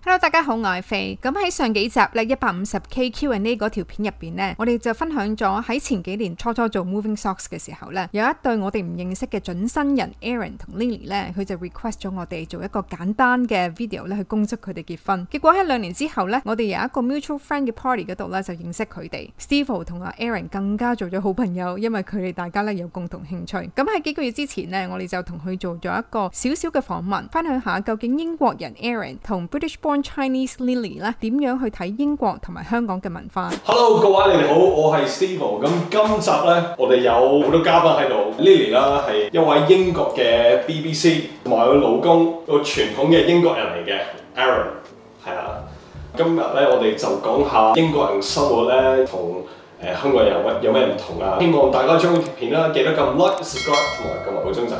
Hello， 大家好，我係飛。咁喺上幾集咧150K Q&A 嗰條片入邊咧，我哋就分享咗喺前幾年初做 Moving Socks 嘅時候咧，有一對我哋唔認識嘅準新人 Aaron 同 Lily 咧，佢就 request 咗我哋做一個簡單嘅 video 咧去恭祝佢哋結婚。結果喺2年之後咧，我哋有一個 mutual friend 嘅 party 嗰度咧就認識佢哋。Steve 同阿 Aaron 更加做咗好朋友，因為佢哋大家咧有共同興趣。咁喺幾個月之前咧，我哋就同佢做咗一個少少嘅訪問，分享下究竟英國人 Aaron 同 British-born Chinese Lily 咧點樣去睇英國同埋香港嘅文化。Hello， 各位你哋好，我係 Steve。咁今集咧，我哋有好多嘉賓喺度。Lily 啦係一位英國嘅 BBC， 同埋佢老公個傳統嘅英國人嚟嘅 Aaron， 係啦。今日咧，我哋就講下英國人生活咧同香港人有咩唔同啊！希望大家中意條片啦，記得撳 like、subscribe 同埋撳埋個鐘仔。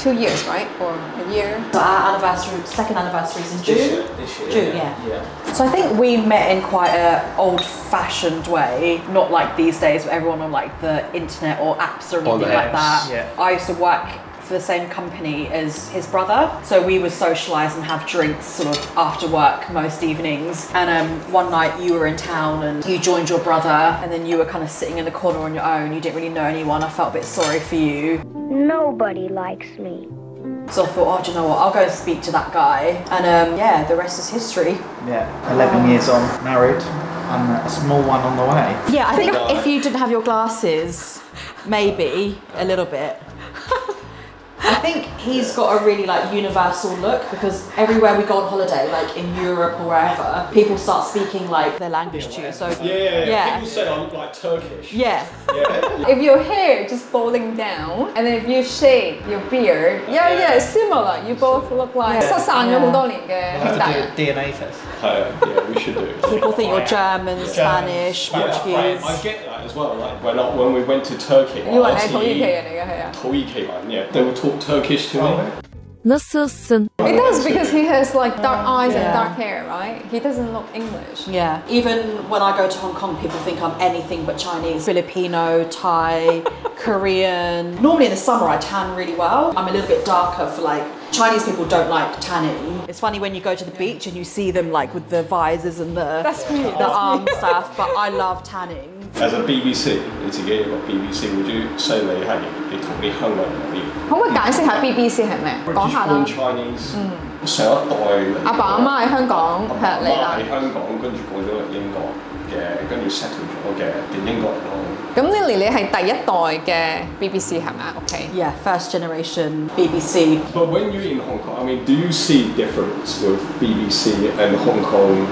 2 years, right? Or a year? So our second anniversary is in June. This year. June, yeah. So I think we met in quite an old-fashioned way, not like these days where everyone on like the internet or apps or anything like that. Yeah. I used to work for the same company as his brother, so we would socialise and have drinks sort of after work most evenings. And one night you were in town and you joined your brother, and then you were kind of sitting in the corner on your own. You didn't really know anyone. I felt a bit sorry for you. Nobody likes me. So I thought, oh, do you know what? I'll go and speak to that guy. And yeah, the rest is history. Yeah, 11 years on, married, and a small one on the way. Yeah, I think if you didn't have your glasses, maybe a little bit. I think he's got a really like universal look because everywhere we go on holiday, like in Europe or wherever, people start speaking like their language to you. So yeah. People say I'm like Turkish. Yeah. If your hair just falling down, and then if you shave your beard, yeah, similar. You both look like 失散咗好多年嘅兄弟。Have to do a DNA test. Yeah, we should do it. People think you're German, Spanish, Portuguese. I get that as well. Like when we went to Turkey. 以為你係土耳其人嚟嘅，係啊。土耳其人 yeah. They would talk Turkish to me. Nasılsın? It does because he has like dark eyes and dark hair, right? He doesn't look English. Yeah. Even when I go to Hong Kong, people think I'm anything but Chinese. Filipino, Thai, Korean. Normally in the summer I tan really well. I'm a little bit darker for like, Chinese people don't like tanning. It's funny when you go to the beach and you see them like with the visors and the arm stuff, but I love tanning. As a BBC， 你自己有個 BBC， would you say 你同啲香港人有啲？可唔可以解釋下 BBC 係咩？講下啦。Chinese， 上一代阿爸阿媽喺香港係嚟啦。喺香港，跟住過咗嚟英國嘅，跟住 settle 咗嘅英國人咯。咁 Lily 你係第一代嘅 BBC 係咪 ？OK。Yeah, first generation BBC. But when you're in Hong Kong, I mean, do you see difference with BBC and Hong Kong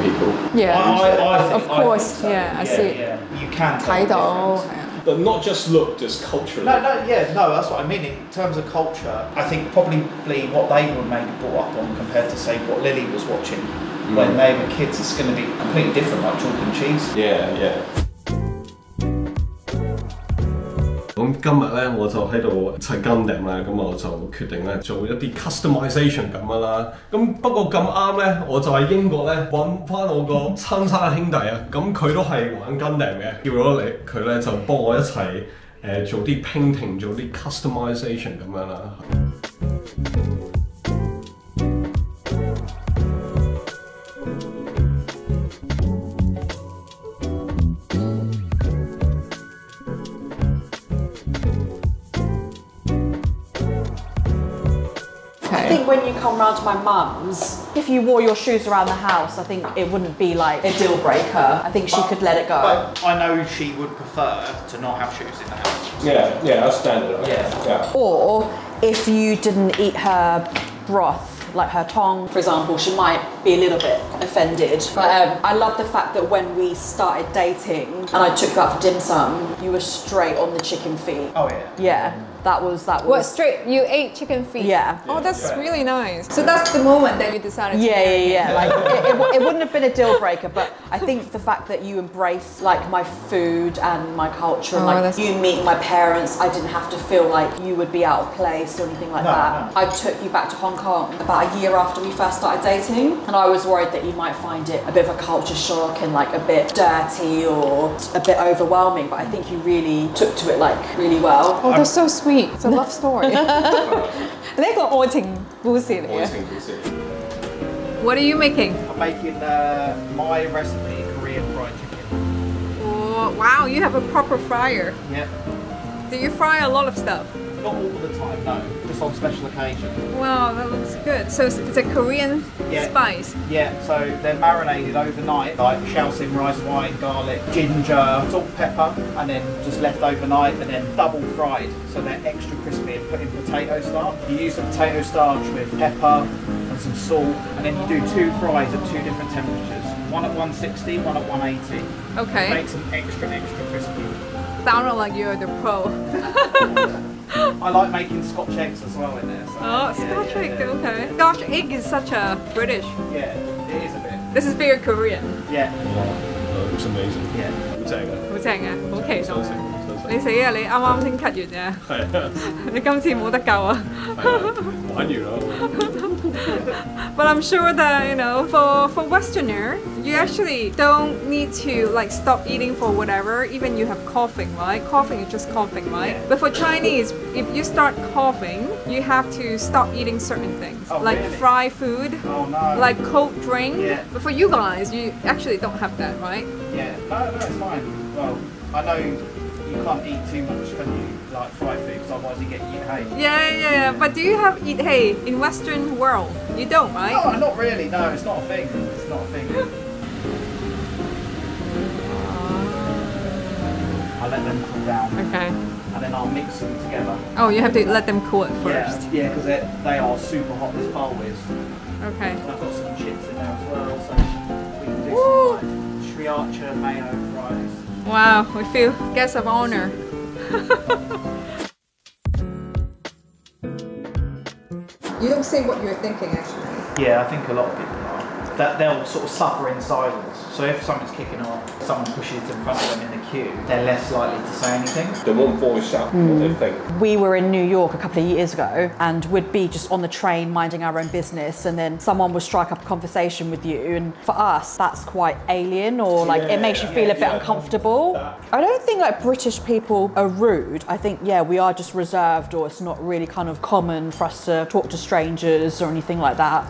people? Yeah. I think, of course, yeah, I see. Yeah, you can 睇到。 But not just look, just culturally. No, that's what I mean. In terms of culture, I think probably what they were maybe brought up on compared to say what Lily was watching when they were kids, it's going to be completely different, like chalk and cheese. Yeah. 咁今日咧我就喺度砌金頂啦，咁我就決定咧做一啲 customization 咁樣啦。咁不過咁啱咧，我就喺英國咧揾翻我個親生兄弟啊，咁佢都係玩金頂嘅，叫咗佢咧就幫我一齊做啲 painting， 做啲 customization 咁樣啦。I think when you come round to my mum's, if you wore your shoes around the house, I think it wouldn't be like a deal breaker. I think she could let it go. But I know she would prefer to not have shoes in the house. Yeah, that's standard. Yeah. Or if you didn't eat her broth, like her tongue, for example, she might be a little bit offended. But I love the fact that when we started dating and I took you out for dim sum, you were straight on the chicken feet. Oh yeah. Yeah. That was. What, straight? You ate chicken feet? Yeah. Oh, that's really nice. So that's the moment that you decided to Yeah. Like, it wouldn't have been a deal breaker, but I think the fact that you embrace like my food and my culture and like you meeting my parents, I didn't have to feel like you would be out of place or anything like that. I took you back to Hong Kong about a year after we first started dating, and I was worried that you might find it a bit of a culture shock and like a bit dirty or a bit overwhelming, but I think you really took to it like really well. Oh, that's so sweet. It's a love story. 呢個愛情故事嚟嘅。愛情故事。 What are you making? I'm making my recipe Korean fried chicken. Oh, wow, you have a proper fryer. Yeah. Do you fry a lot of stuff? Not all the time, no. Just on special occasions. Wow, that looks good. So it's a Korean spice. Yeah, so they're marinated overnight, like shaoxing, rice wine, garlic, ginger, salt, pepper, and then just left overnight and then double fried. So they're extra crispy and put in potato starch. You use the potato starch with pepper and some salt, and then you do 2 fries at 2 different temperatures. One at 160, one at 180. Okay. Makes them extra crispy. Sounded like you're the pro. I like making Scotch eggs as well in there. So, Oh, Scotch egg, okay. Scotch egg is such a British. Yeah, it is a bit. This is very Korean. Yeah. Wow, looks amazing. Yeah. 好正啊！好正啊，好期想食，待。想食。你死啊！你啱啱先 cut 完啫，係啊，你今次冇得救啊！係啊，玩完啦。But I'm sure that for Westerner, you actually don't need to like stop eating for whatever. Even you have coughing, right? Coughing is just coughing, right? But for Chinese, if you start coughing, you have to stop eating certain things, Oh, like really? fried food, Oh no. like cold drink. Yeah. But for you guys, you actually don't have that, right? Yeah. No, it's fine. Well, I know you can't eat too much, can you? Like fried food, because otherwise you get hay. Yeah. But do you have eat hay in Western world? You don't, right? No, not really. No, it's not a thing. It's not a thing. I let them cool down, Okay. and then I'll mix them together. Oh, you have to let them cool it first. Yeah, because they are super hot. This bowl is. Okay. And I've got some chips in there as well, so we can do some like sriracha mayo fries. Wow, we feel guest of honor. You don't say what you're thinking, actually. Yeah, I think a lot of people are. That they'll sort of suffer in silence. So if something's kicking off, someone pushes in front of them in the queue, they're less likely to say anything. They won't voice out what they think. We were in New York a couple of years ago and would be just on the train minding our own business, and then someone would strike up a conversation with you, and for us that's quite alien, or like it makes you feel a bit uncomfortable. I don't think like British people are rude. I think we are just reserved, or it's not really kind of common for us to talk to strangers or anything like that.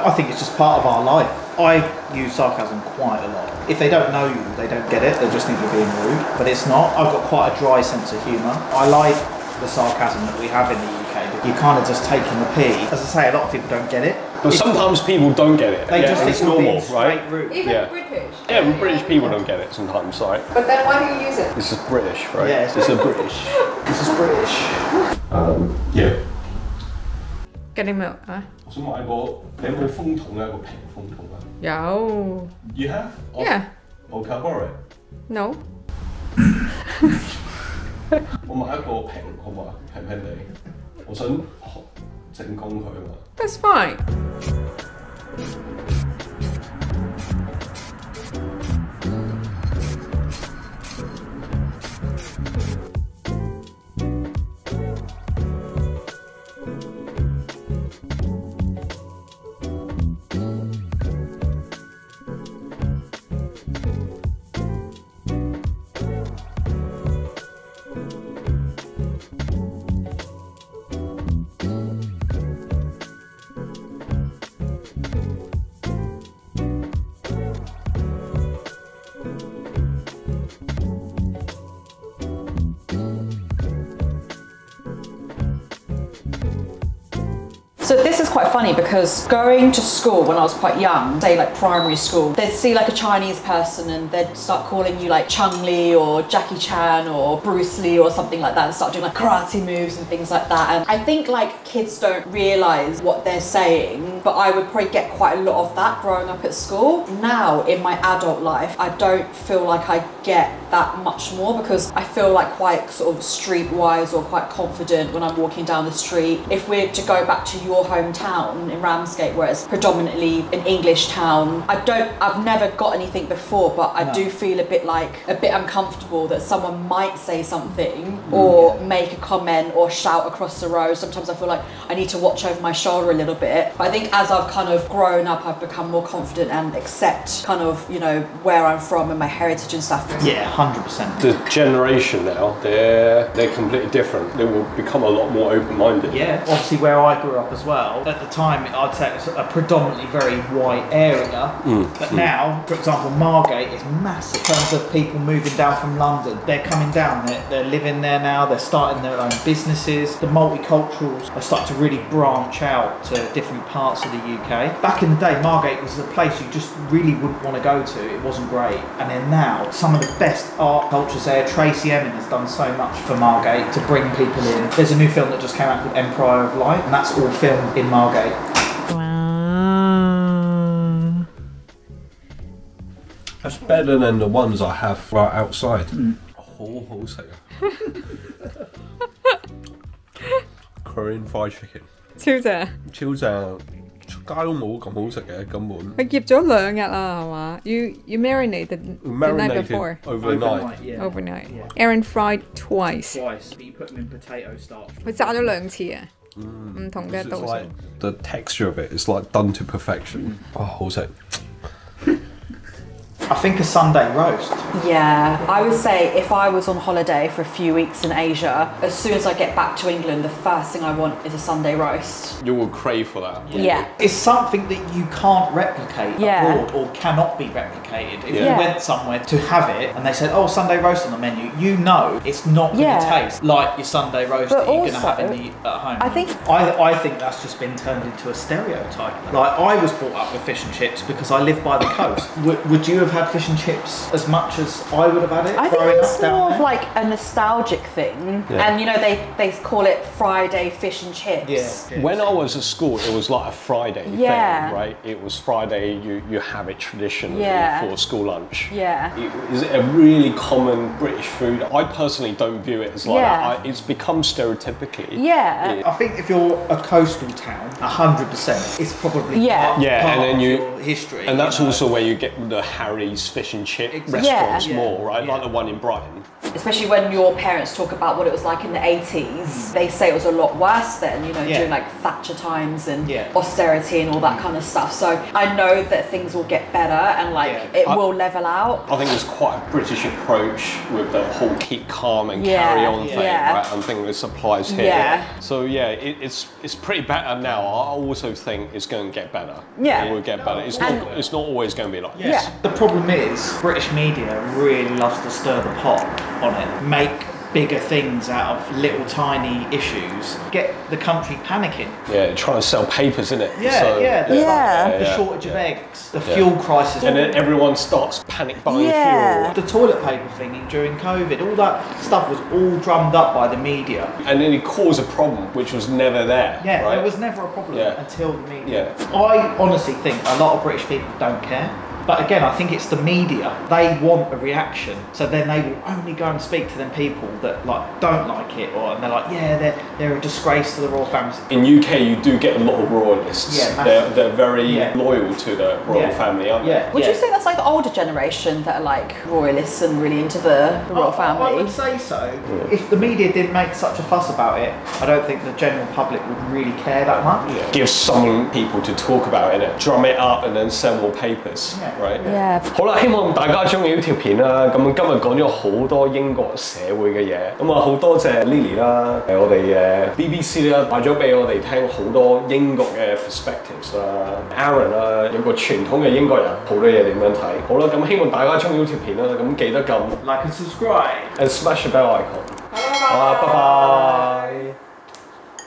I think it's just part of our life. I use sarcasm quite a lot. If they don't know you, they don't get it, they just think you're being rude, but it's not. I've got quite a dry sense of humour. I like the sarcasm that we have in the UK, but you're kind of just taking the pee. As I say, a lot of people don't get it. But sometimes people don't get it. They just think it's you're being normal, right? straight rude. Even Yeah. British. Yeah, British people don't get it sometimes, right? But then why do you use it? This is British, right? Yeah, this is British. This is British. Yeah. Getting milk, 啊？我想買個，你有冇風筒咧？個平風筒啊？有。You have? Yeah. Oh, can I borrow it? No. 我買一個平好嘛，平平地，我想整工佢啊嘛。That's fine. So this is quite funny because going to school when I was quite young, say like primary school, they'd see like a Chinese person and they'd start calling you like Chung Lee or Jackie Chan or Bruce Lee or something like that, and start doing like karate moves and things like that. And I think like kids don't realise what they're saying, but I would probably get quite a lot of that growing up at school. Now in my adult life, I don't feel like I get that much more because I feel like quite sort of streetwise or quite confident when I'm walking down the street. If we're to go back to your hometown in Ramsgate, where it's predominantly an English town, I've never got anything before, but I do feel a bit uncomfortable that someone might say something or make a comment or shout across the road. Sometimes I feel like I need to watch over my shoulder a little bit. But I think as I've kind of grown up, I've become more confident and accept kind of, you know, where I'm from and my heritage and stuff. Yeah, 100%. The generation now, they're completely different. They will become a lot more open-minded. Yeah, obviously where I grew up as well, at the time I'd say it's a predominantly very white area, but now, for example, Margate is massive in terms of people moving down from London. They're coming down, they're living there now, they're starting their own businesses. The multiculturals are starting to really branch out to different parts of the UK. Back in the day, Margate was a place you just really wouldn't want to go to. It wasn't great. And then now, some of the best art cultures there. Tracy Emin has done so much for Margate to bring people in. There's a new film that just came out called Empire of Light, and that's all filmed in Margate. Wow. That's better than the ones I have right outside. 好好食啊 Korean fried chicken 超正，超正，出街都冇咁好食嘅根本。佢醃咗2日啦，係嘛？You marinated the night before. Overnight. Yeah. Overnight. Aaron fried twice. Twice, but you put them in potato starch. 佢炸咗2次啊，唔同嘅 It's 度數。 like the texture of it is like done to perfection. 哇，好食。 I think a Sunday roast. Yeah, I would say if I was on holiday for a few weeks in Asia, as soon as I get back to England, the first thing I want is a Sunday roast. You will crave for that. Yeah. It's something that you can't replicate Yeah. abroad or cannot be replicated. If Yeah. you went somewhere to have it and they said, oh, Sunday roast on the menu, you know it's not going to Yeah. taste like your Sunday roast But that you're going to also, have at home. I think- I think that's just been turned into a stereotype. Like, I was brought up with fish and chips because I live by the coast. Would you have had fish and chips as much as I would have had it? I think growing it's up down more of there? like a nostalgic thing. Yeah. And you know, they call it Friday fish and chips. Yeah. When I was at school, it was like a Friday Yeah. thing, right? It was Friday, you have it traditionally Yeah. for school lunch. Yeah. It is a really common British food. I personally don't view it as like Yeah. that. It's become stereotypically. Yeah. I think if you're a coastal town, 100%, it's probably Yeah. part, Yeah, part and then of you, your history. and that's you know. also where you get the Harry's fish and chip Exactly. restaurants Yeah. more, right? Yeah. Like the one in Brighton. Especially when your parents talk about what it was like in the 80s. They say it was a lot worse then, you know, Yeah. during like Thatcher times and Yeah. austerity and all that kind of stuff. So I know that things will get better and like Yeah. it will level out. I think it's quite a British approach with the whole keep calm and Yeah, carry on thing, yeah. right? I think this applies here. Yeah. So yeah, it's pretty better now. I also think it's going to get better. Yeah. It will get better. It's not always going to be like this. Yes. The problem is, British media really loves to stir the pot on it. Make bigger things out of little tiny issues. Get the country panicking. Yeah, trying to sell papers, isn't it? Yeah, So- yeah. The, Yeah. the Yeah. shortage of eggs, the fuel crisis. And then everyone starts panic buying Yeah. fuel. the toilet paper thing during COVID, all that stuff was all drummed up by the media. And then it caused a problem which was never there. Yeah, right? there was never a problem Yeah. until the media. Yeah. I honestly think a lot of British people don't care. But again, I think it's the media. They want a reaction, so then they will only go and speak to them people that like don't like it, or and they're like, yeah, they're a disgrace to the royal family. In UK, you do get a lot of royalists. Yeah, they're very Yeah. loyal to the royal Yeah. family, aren't they? Yeah. Would you say that's like the older generation that are like royalists and really into the royal I family? would say so. If the media didn't make such a fuss about it, I don't think the general public would really care that much. Give some people to talk about it, drum it up and then sell more papers, Yeah. right? Yeah. 好啦，希望大家中意呢條片啦。咁今日講咗好多英國社會嘅嘢，咁啊好多謝 Lily 啦，我哋BBC 啦，話咗俾我哋聽好多英國嘅 perspectives 啦。Aaron 啦，有個傳統嘅英國人，好多嘢點樣睇。好啦，咁希望大家中意呢條片啦，咁記得撳 Like and subscribe. and smash the bell icon。好啦，拜拜。